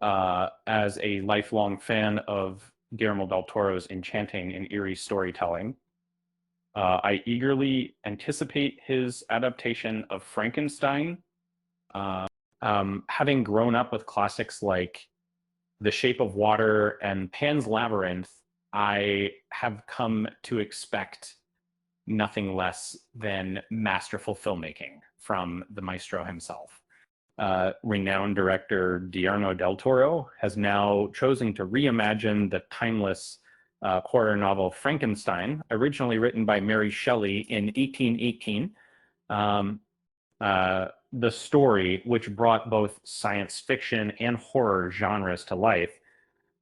as a lifelong fan of Guillermo del Toro's enchanting and eerie storytelling. I eagerly anticipate his adaptation of Frankenstein. Having grown up with classics like The Shape of Water and Pan's Labyrinth, I have come to expect nothing less than masterful filmmaking from the maestro himself. Renowned director Guillermo del Toro has now chosen to reimagine the timeless horror novel Frankenstein, originally written by Mary Shelley in 1818. Um, the story, which brought both science fiction and horror genres to life,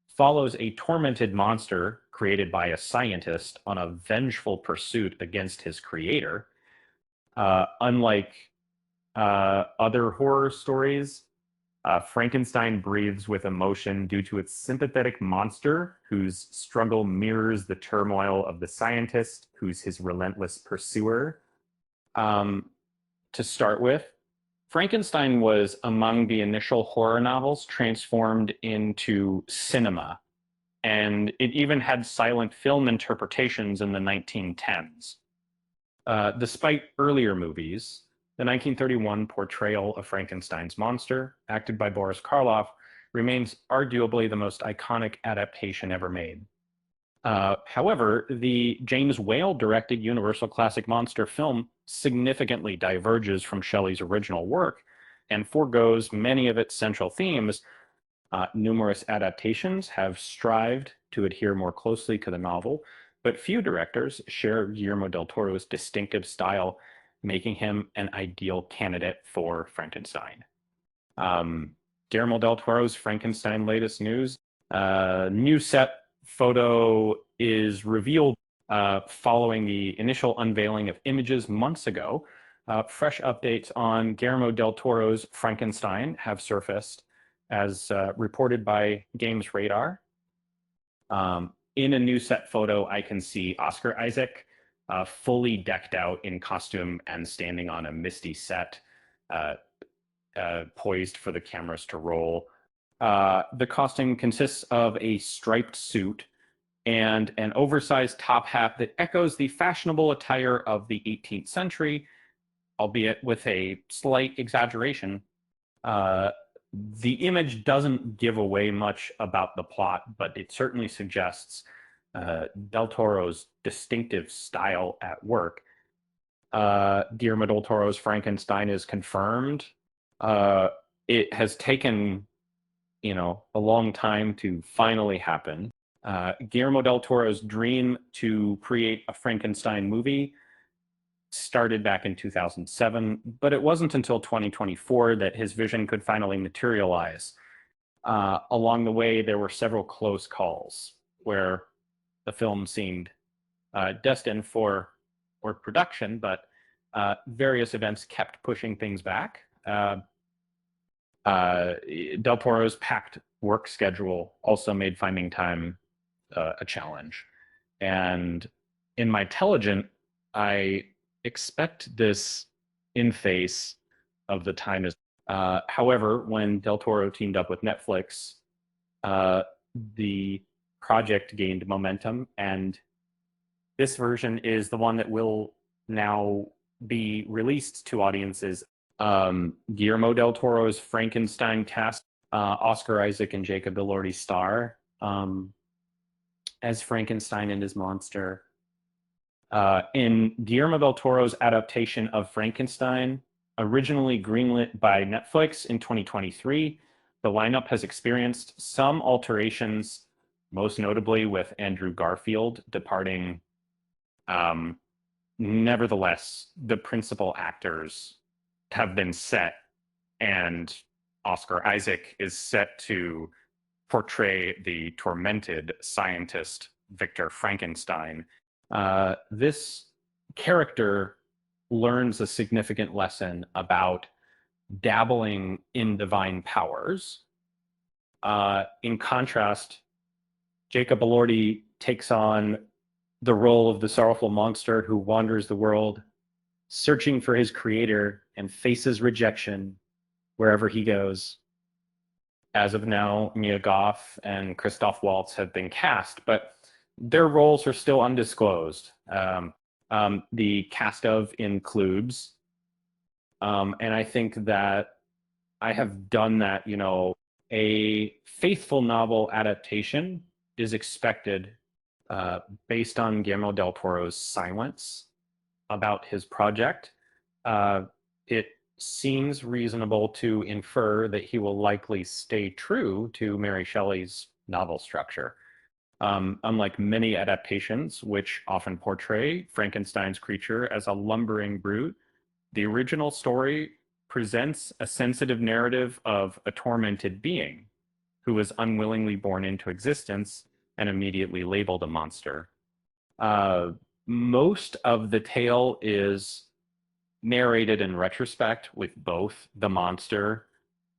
follows a tormented monster created by a scientist on a vengeful pursuit against his creator. Unlike other horror stories, Frankenstein breathes with emotion due to its sympathetic monster, whose struggle mirrors the turmoil of the scientist, who's his relentless pursuer. Um, to start with, Frankenstein was among the initial horror novels transformed into cinema, and it even had silent film interpretations in the 1910s. Despite earlier movies, the 1931 portrayal of Frankenstein's monster, acted by Boris Karloff, remains arguably the most iconic adaptation ever made. However, the James Whale-directed Universal Classic Monster film significantly diverges from Shelley's original work and forgoes many of its central themes. Numerous adaptations have strived to adhere more closely to the novel, but few directors share Guillermo del Toro's distinctive style, making him an ideal candidate for Frankenstein. Um, Guillermo del Toro's Frankenstein latest news. New set photo is revealed following the initial unveiling of images months ago. Fresh updates on Guillermo del Toro's Frankenstein have surfaced, as reported by Games Radar. In a new set photo, I can see Oscar Isaac fully decked out in costume and standing on a misty set, uh, poised for the cameras to roll. The costume consists of a striped suit and an oversized top hat that echoes the fashionable attire of the 18th century, albeit with a slight exaggeration. Uh, the image doesn't give away much about the plot, but it certainly suggests Del Toro's distinctive style at work. Guillermo del Toro's Frankenstein is confirmed. Uh, it has taken, a long time to finally happen. Guillermo del Toro's dream to create a Frankenstein movie started back in 2007, but it wasn't until 2024 that his vision could finally materialize. Along the way, there were several close calls where the film seemed destined for production, but various events kept pushing things back. Del Toro's packed work schedule also made finding time a challenge. And in my Telligent, I expect this in face of the time is. However, when Del Toro teamed up with Netflix, the project gained momentum, and this version is the one that will now be released to audiences. Guillermo del Toro's Frankenstein cast Oscar Isaac and Jacob Elordi star as Frankenstein and his monster. In Guillermo del Toro's adaptation of Frankenstein, originally greenlit by Netflix in 2023, the lineup has experienced some alterations, most notably with Andrew Garfield departing. Nevertheless, the principal actors have been set, and Oscar Isaac is set to portray the tormented scientist Victor Frankenstein. This character learns a significant lesson about dabbling in divine powers. In contrast, Jacob Elordi takes on the role of the sorrowful monster who wanders the world, searching for his creator and faces rejection wherever he goes. As of now, Mia Goth and Christoph Waltz have been cast, but their roles are still undisclosed. The cast of includes, and I think that I have done that, a faithful novel adaptation is expected uh, based on Guillermo del Toro's silence about his project. Uh, it seems reasonable to infer that he will likely stay true to Mary Shelley's novel structure. Unlike many adaptations, which often portray Frankenstein's creature as a lumbering brute, the original story presents a sensitive narrative of a tormented being who was unwillingly born into existence and immediately labeled a monster. Uh, Most of the tale is narrated in retrospect, with both the monster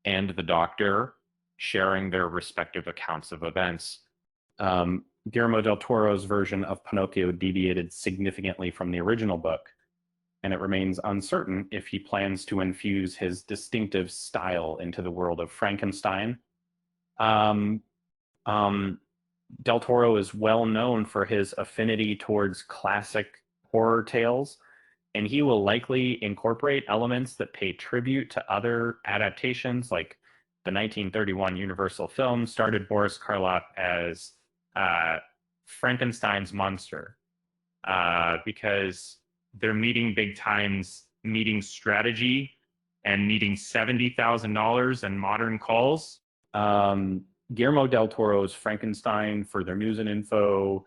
and the doctor sharing their respective accounts of events. Guillermo del Toro's version of Pinocchio deviated significantly from the original book, and it remains uncertain if he plans to infuse his distinctive style into the world of Frankenstein. Um, um, Del Toro is well known for his affinity towards classic horror tales, and he will likely incorporate elements that pay tribute to other adaptations, like the 1931 Universal film started Boris Karloff as uh, Frankenstein's monster, because they're meeting big times, meeting strategy, and needing $70,000 in modern calls. Um, Guillermo del Toro's Frankenstein, for their news and info,